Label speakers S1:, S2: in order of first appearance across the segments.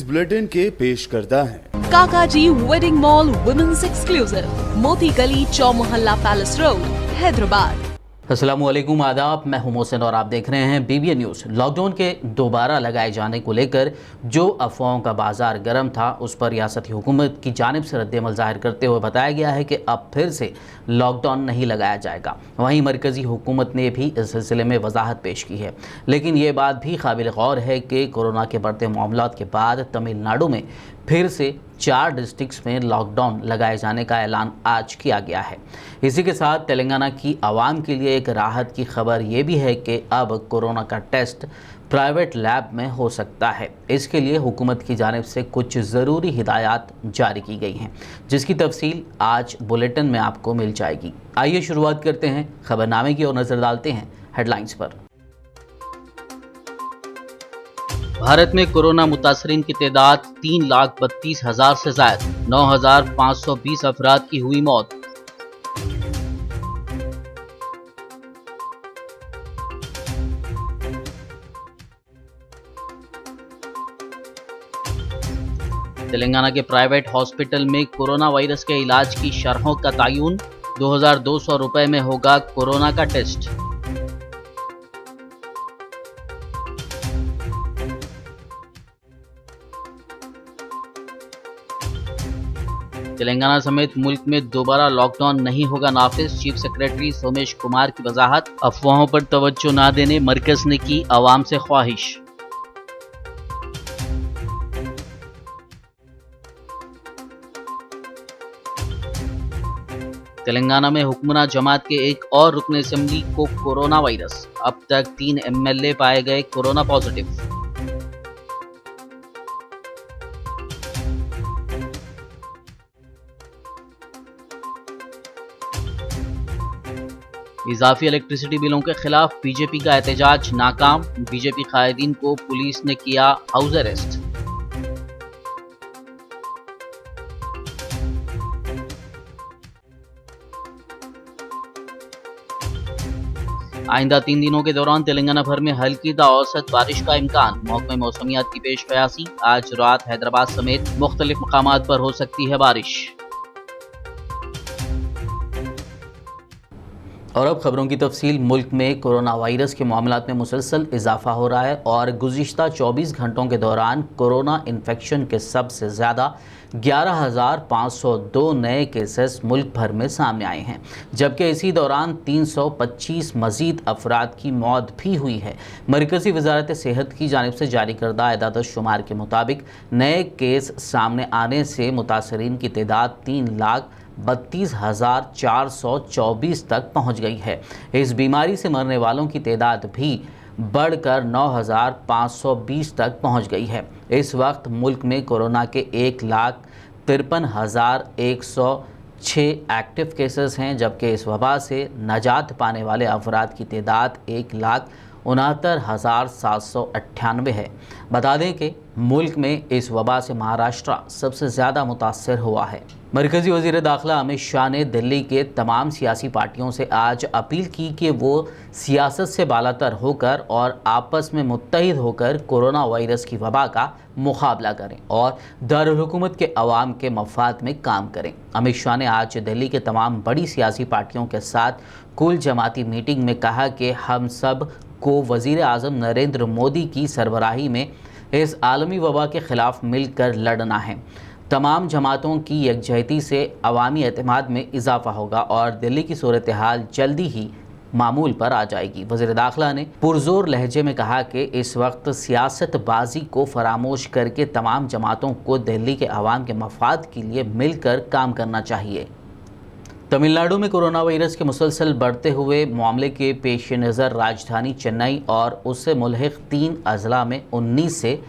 S1: Bulletin के पेश करता है
S2: काकाजी वेडिंग मॉल वुमेन्स एक्सक्लूसिव, मोती गली, चौमोहल्ला पैलेस रोड, हैदराबाद।
S3: अस्सलामुअलैकुम, आदाब। मैं हूं मोहसिन और आप देख रहे हैं BBN न्यूज़। लॉकडाउन के दोबारा लगाए जाने को लेकर जो अफवाहों का बाजार गर्म था, उस पर रियासती हुकूमत की जानिब से रद्द-ए-अमल ज़ाहिर करते हुए बताया गया है कि अब फिर से लॉकडाउन नहीं लगाया जाएगा। वहीं मरकज़ी हुकूमत ने भी इस सिलसिले में वजाहत पेश की है, लेकिन ये बात भी काबिल गौर है कि कोरोना के बढ़ते मामलात के बाद तमिलनाडु में फिर से 4 डिस्ट्रिक्ट्स में लॉकडाउन लगाए जाने का ऐलान आज किया गया है। इसी के साथ तेलंगाना की आवाम के लिए एक राहत की खबर ये भी है कि अब कोरोना का टेस्ट प्राइवेट लैब में हो सकता है। इसके लिए हुकूमत की जानिब से कुछ ज़रूरी हिदायत जारी की गई हैं, जिसकी तफसील आज बुलेटिन में आपको मिल जाएगी। आइए शुरुआत करते हैं खबरनामे की और नज़र डालते हैं हेडलाइंस पर। भारत में कोरोना मुतासरीन की तादाद 3,32,000 से ज़ायद, 9,520 अफराद की हुई मौत। तेलंगाना के प्राइवेट हॉस्पिटल में कोरोना वायरस के इलाज की शरहों का तयन, 2,200 रुपए में होगा कोरोना का टेस्ट। तेलंगाना समेत मुल्क में दोबारा लॉकडाउन नहीं होगा नाफिज, चीफ सेक्रेटरी सोमेश कुमार की वजाहत। अफवाहों पर तवज्जो न देने मरकज ने की आवाम से ख्वाहिश। तेलंगाना में हुक्मरान जमात के एक और रुकन असेंबली को कोरोना वायरस, अब तक 3 MLA पाए गए कोरोना पॉजिटिव। इजाफी इलेक्ट्रिसिटी बिलों के खिलाफ बीजेपी का एहतजाज नाकाम, बीजेपी कायदीन को पुलिस ने किया हाउस अरेस्ट। आइंदा 3 दिनों के दौरान तेलंगाना भर में हल्की ता औसत बारिश का इम्कान, महकमे मौसमियात की पेश कयासी। आज रात हैदराबाद समेत मुख्तलिफ मकामात पर हो सकती है बारिश। और अब खबरों की तफसील। मुल्क में कोरोना वायरस के मामलात में मुसलसल इजाफा हो रहा है और गुज़िश्ता 24 घंटों के दौरान कोरोना इन्फेक्शन के सबसे ज़्यादा 11,502 नए केसेस मुल्क भर में सामने आए हैं, जबकि इसी दौरान 325 मज़ीद अफराद की मौत भी हुई है। मरकज़ी वज़ारत सेहत की जानिब से जारी करदा एदाद शुमार के मुताबिक नए केस सामने आने से मुतासरीन की तादाद 3,32,424 तक पहुँच गई है। इस बीमारी से मरने वालों की तादाद भी बढ़कर 9,520 तक पहुंच गई है। इस वक्त मुल्क में कोरोना के 1,53,106 एक्टिव केसेस हैं, जबकि इस वबा से नजात पाने वाले अफराद की तादाद 1,69,798 है। बता दें कि मुल्क में इस वबा से महाराष्ट्र सबसे ज़्यादा मुतासर हुआ है। मरकज़ी वज़ीर दाखिला अमित शाह ने दिल्ली के तमाम सियासी पार्टियों से आज अपील की कि वो सियासत से बालातर होकर और आपस में मुत्तहिद होकर कोरोना वायरस की वबा का मुकाबला करें और दारुल हुकूमत के अवाम के मफाद में काम करें। अमित शाह ने आज दिल्ली के तमाम बड़ी सियासी पार्टियों के साथ कुल जमाती मीटिंग में कहा कि हम सब को वज़ीर आज़म नरेंद्र मोदी की सरबराही में इस आलमी वबा के ख़िलाफ़ मिलकर लड़ना है। तमाम जमातों की यकजहती से अवामी एतमाद में इजाफा होगा और दिल्ली की सूरत हाल जल्दी ही मामूल पर आ जाएगी। वज़ीर दाखिला ने पुरजोर लहजे में कहा कि इस वक्त सियासतबाजी को फरामोश करके तमाम जमातों को दिल्ली के अवाम के मफाद के लिए मिलकर काम करना चाहिए। तमिलनाडु में कोरोना वायरस के मुसलसल बढ़ते हुए मामले के पेश नज़र राजधानी चेन्नई और उससे मुल्हिक 3 अजला में 19 से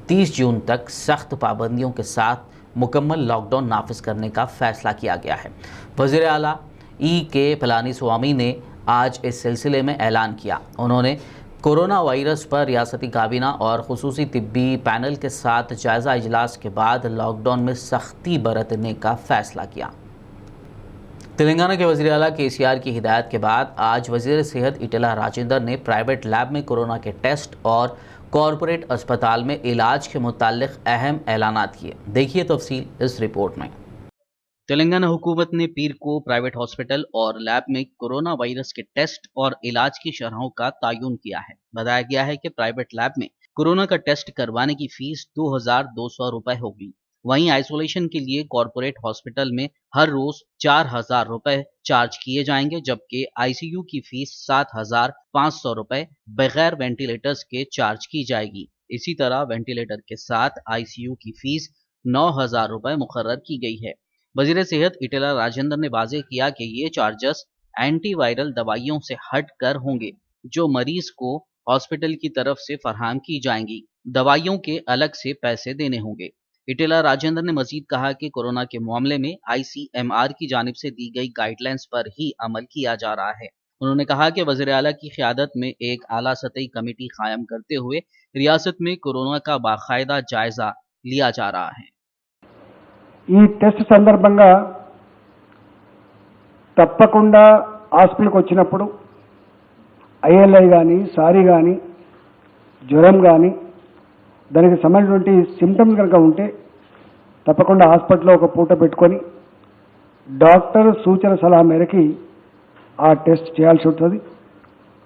S3: 30 जून तक सख्त पाबंदियों के साथ मुकम्मल लॉकडाउन नाफिज करने का फ़ैसला किया गया है। वज़ीर आला E.K. पलानीस्वामी ने आज इस सिलसिले में ऐलान किया। उन्होंने कोरोना वायरस पर रियासती काबीना और खुसूसी तिब्बी पैनल के साथ जायज़ा इजलास के बाद लॉकडाउन में सख्ती बरतने का फ़ैसला किया। तेलंगाना के वज़ीर आला KCR की हिदायत के बाद आज वज़ीर सेहत ईटेला राजेंद्र ने प्राइवेट लैब में कोरोना के टेस्ट और कॉरपोरेट अस्पताल में इलाज के मुताल्लिक अहम ऐलानात किए। देखिए तफसील इस रिपोर्ट में। तेलंगाना हुकूमत ने पीर को प्राइवेट हॉस्पिटल और लैब में कोरोना वायरस के टेस्ट और इलाज की शरहों का तयन किया है। बताया गया है कि प्राइवेट लैब में कोरोना का टेस्ट करवाने की फीस 2200 रुपए होगी। वहीं आइसोलेशन के लिए कॉरपोरेट हॉस्पिटल में हर रोज 4000 रुपए चार्ज किए जाएंगे, जबकि आईसीयू की फीस 7500 रुपए बगैर वेंटिलेटर्स के चार्ज की जाएगी। इसी तरह वेंटिलेटर के साथ आईसीयू की फीस 9000 रुपए मुकर्रर की गई है। वजीर सेहत इटेला राजेंद्र ने वाजे किया कि ये चार्जेस एंटीवायरल दवाइयों से हट कर होंगे जो मरीज को हॉस्पिटल की तरफ से फराहम की जाएंगी। दवाइयों के अलग से पैसे देने होंगे। इटेला राजेंद्र ने मजीद कहा कि कोरोना के मामले में आईसीएमआर की जानिब से दी गई गाइडलाइंस पर ही अमल किया जा रहा है। उन्होंने कहा कि वज़ीर आला की क़यादत में एक आला सतही कमेटी कायम करते हुए रियासत में कोरोना का बाकायदा जायजा लिया जा रहा है।
S4: ఈ టెస్ట్ సందర్భంగా తప్పకుండా హాస్పిటల్కి వచ్చినప్పుడు ఐఎల్ఐ కానీ సారీ కానీ జ్వరం కానీ దానికి సంబంధించినటువంటి సిమ్టమ్స్ కనుక ఉంటే తప్పకుండా హాస్పిటల్లో ఒక పూట పెట్టుకొని డాక్టర్ సూచన సలహా మేరకి ఆ టెస్ట్ చేయాల్సి ఉంటుంది.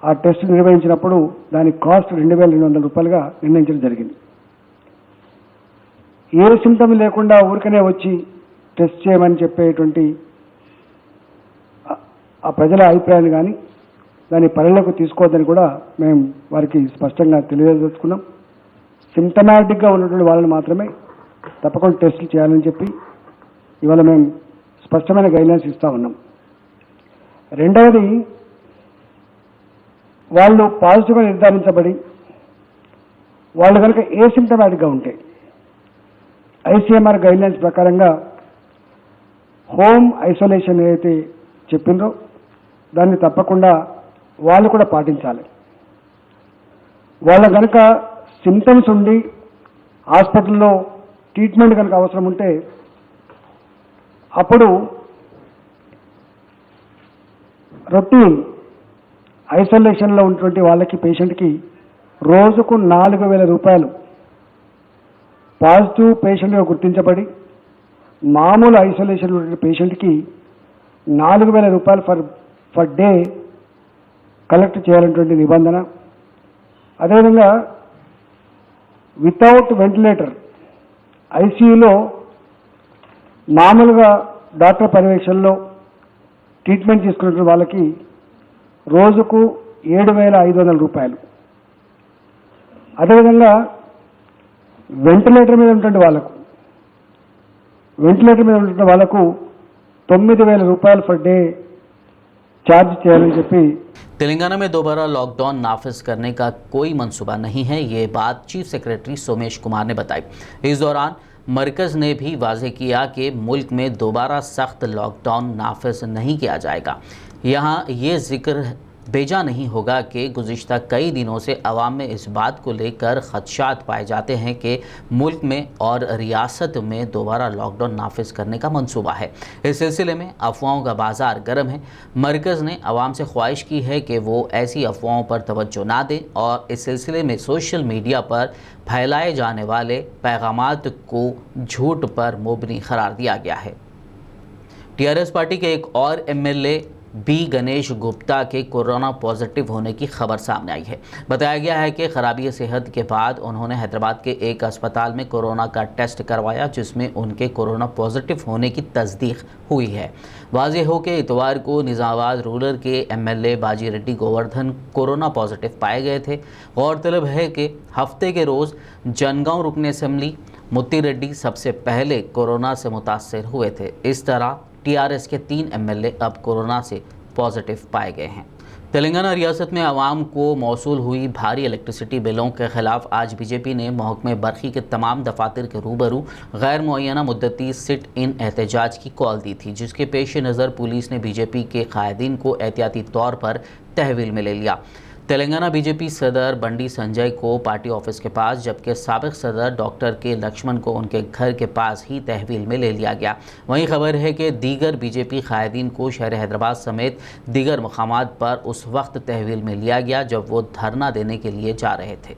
S4: ఆ టెస్ట్ నిర్వహించినప్పుడు దాని కాస్ట్ 2200 రూపాయలుగా నిర్ణయించడం జరిగింది. ఏ సిమ్టమ్ లేకుండా ఊరికనే వచ్చి టెస్ట్ చేయమని చెప్పేటువంటి ఆ ప్రజల అభిప్రాయాన్ని కానీ దాని పరిగణలోకి తీసుకోవద్దని కూడా మేము వారికి స్పష్టంగా తెలియజేసుకున్నాం. సిమ్టమాటిక్గా ఉన్నటువంటి వాళ్ళని మాత్రమే తప్పకుండా టెస్టులు చేయాలని చెప్పి ఇవాళ మేము స్పష్టమైన గైడ్లైన్స్ ఇస్తూ ఉన్నాం. రెండవది, వాళ్ళు పాజిటివ్గా నిర్ధారించబడి వాళ్ళు కనుక ఏ సిమ్టమాటిక్గా ఉంటే ఐసీఎంఆర్ గైడ్లైన్స్ ప్రకారంగా హోమ్ ఐసోలేషన్ ఏదైతే చెప్పిందో దాన్ని తప్పకుండా వాళ్ళు కూడా పాటించాలి. వాళ్ళ కనుక సిమ్టమ్స్ ఉండి హాస్పిటల్లో ట్రీట్మెంట్ కనుక అవసరం ఉంటే అప్పుడు రొటీన్ ఐసోలేషన్లో ఉన్నటువంటి వాళ్ళకి పేషెంట్కి రోజుకు 4000 రూపాయలు పాజిటివ్ పేషెంట్గా గుర్తించబడి మామూలు ఐసోలేషన్ ఉన్న పేషెంట్కి 4000 రూపాయలు ఫర్ డే కలెక్ట్ చేయాలనేటువంటి నిబంధన. అదేవిధంగా వితౌట్ వెంటిలేటర్ ఐసీయూలో మామూలుగా డాక్టర్ పర్యవేక్షణలో ట్రీట్మెంట్ తీసుకున్న వాళ్ళకి రోజుకు 7500 రూపాయలు. అదేవిధంగా వెంటిలేటర్ మీద ఉన్నటువంటి వాళ్ళకు 9000 రూపాయలు ఫర్ డే चार्ज చేయాలని చెప్పి
S3: तेलंगाना में दोबारा लॉकडाउन नाफिज करने का कोई मंसूबा नहीं है, ये बात चीफ सेक्रेटरी सोमेश कुमार ने बताई। इस दौरान मरकज़ ने भी वाज़ेह किया कि मुल्क में दोबारा सख्त लॉकडाउन नाफिज नहीं किया जाएगा। यहाँ ये जिक्र बेजा नहीं होगा कि गुज़िश्ता कई दिनों से अवाम में इस बात को लेकर ख़दशात पाए जाते हैं कि मुल्क में और रियासत में दोबारा लॉकडाउन नाफिज करने का मंसूबा है। इस सिलसिले में अफवाहों का बाज़ार गर्म है। मरकज़ ने अवाम से ख्वाहिश की है कि वो ऐसी अफवाहों पर तवज्जो ना दें और इस सिलसिले में सोशल मीडिया पर फैलाए जाने वाले पैगामात को झूठ पर मुबनी करार दिया गया है। टीआरएस पार्टी के एक और एमएलए बी गणेश गुप्ता के कोरोना पॉजिटिव होने की खबर सामने आई है। बताया गया है कि खराबी सेहत के बाद उन्होंने हैदराबाद के एक अस्पताल में कोरोना का टेस्ट करवाया, जिसमें उनके कोरोना पॉजिटिव होने की तस्दीक हुई है। वाज़ेह हो कि इतवार को निज़ामाबाद रूरल के एमएलए बाजी रेड्डी गोवर्धन कोरोना पॉजिटिव पाए गए थे। गौरतलब है कि हफ्ते के रोज़ जनगांव रुकन असम्बली मुत्ती रेड्डी सबसे पहले कोरोना से मुतासर हुए थे। इस तरह टीआरएस के 3 एमएलए अब कोरोना से पॉजिटिव पाए गए हैं। तेलंगाना रियासत में आवाम को मौसूल हुई भारी इलेक्ट्रिसिटी बिलों के खिलाफ आज बीजेपी ने महकमे बरखी के तमाम दफातर के रूबरू गैर मुअय्यना मुद्दती सिट इन एहतजाज की कॉल दी थी, जिसके पेश नज़र पुलिस ने बीजेपी के कायदीन को एहतियाती तौर पर तहवील में ले लिया। तेलंगाना बीजेपी सदर बंडी संजय को पार्टी ऑफिस के पास, जबकि साबिक सदर डॉक्टर के लक्ष्मण को उनके घर के पास ही तहवील में ले लिया गया। वहीं खबर है कि दीगर बीजेपी कायदीन को शहर हैदराबाद समेत दीगर मकामात पर उस वक्त तहवील में लिया गया जब वो धरना देने के लिए जा रहे थे।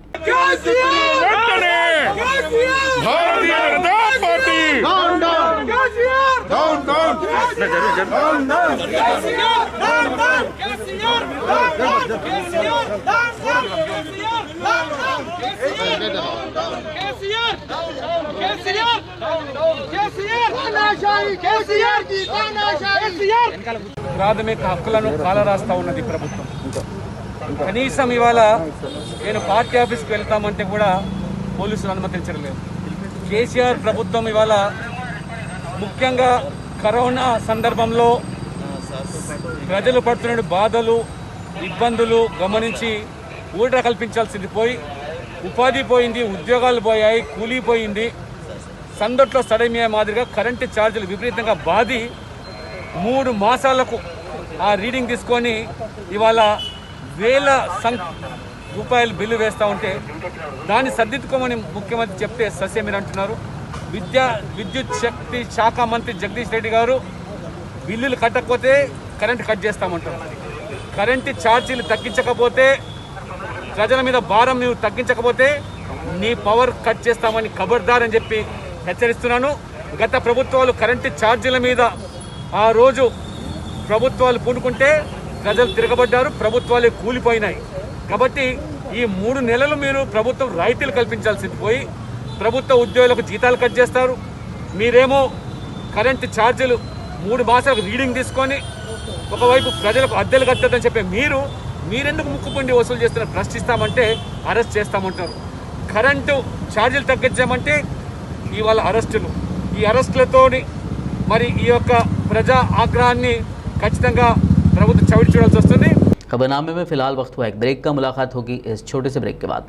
S5: వెంటనే Bharatiya Janata party down down
S6: ప్రాథమిక హక్కులను కాలరాస్తా ఉన్నది ప్రభుత్వం. కనీసం ఇవాళ నేను పార్టీ ఆఫీస్కి వెళ్తామంటే కూడా పోలీసులు అనుమతించడం లేదు. కేసీఆర్ ప్రభుత్వం ఇవాళ ముఖ్యంగా కరోనా సందర్భంలో ప్రజలు పడుతున్న బాధలు ఇబ్బందులు గమనించి ఊరట కల్పించాల్సింది పోయి ఉపాధి పోయింది, ఉద్యోగాలు పోయాయి, కూలిపోయింది. సందట్లో సడమియా మాదిరిగా కరెంటు ఛార్జీలు విపరీతంగా బాధి 3 మాసాలకు ఆ రీడింగ్ తీసుకొని ఇవాళ వేల రూపాయలు బిల్లు వేస్తూ ఉంటే దాన్ని సర్దిద్దుకోమని ముఖ్యమంత్రి చెప్తే సస్యమీరు అంటున్నారు. విద్యుత్ శక్తి శాఖ మంత్రి జగదీష్ రెడ్డి గారు బిల్లులు కట్టకపోతే కరెంటు కట్ చేస్తామంటారు. కరెంటు ఛార్జీలు తగ్గించకపోతే, ప్రజల మీద భారం నువ్వు తగ్గించకపోతే నీ పవర్ కట్ చేస్తామని ఖబర్దార్ అని చెప్పి హెచ్చరిస్తున్నాను. గత ప్రభుత్వాలు కరెంటు ఛార్జీల మీద ఆ రోజు ప్రభుత్వాలు పూనుకుంటే ప్రజలు తిరగబడ్డారు, ప్రభుత్వాలే కూలిపోయినాయి. కాబట్టి ఈ 3 నెలలు మీరు ప్రభుత్వం రాయితీలు కల్పించాల్సింది పోయి ప్రభుత్వ ఉద్యోగులకు జీతాలు కట్ చేస్తారు. మీరేమో కరెంటు ఛార్జీలు 3 మాసాలకు రీడింగ్ తీసుకొని ఒకవైపు ప్రజలకు అద్దెలు కట్టదని చెప్పే మీరెందుకు ముక్కుపుండి వసూలు చేస్తున్న ప్రశ్నిస్తామంటే అరెస్ట్ చేస్తామంటారు. కరెంటు ఛార్జీలు తగ్గించామంటే ఇవాళ అరెస్టులు. ఈ అరెస్టులతోని మరి ఈ యొక్క ప్రజా ఆగ్రహాన్ని ఖచ్చితంగా ప్రభుత్వం చవిడి చూడాల్సి వస్తుంది.
S3: खबरनामे में फिलहाल वक्त हुआ एक ब्रेक का, मुलाकात होगी इस छोटे से ब्रेक के बाद।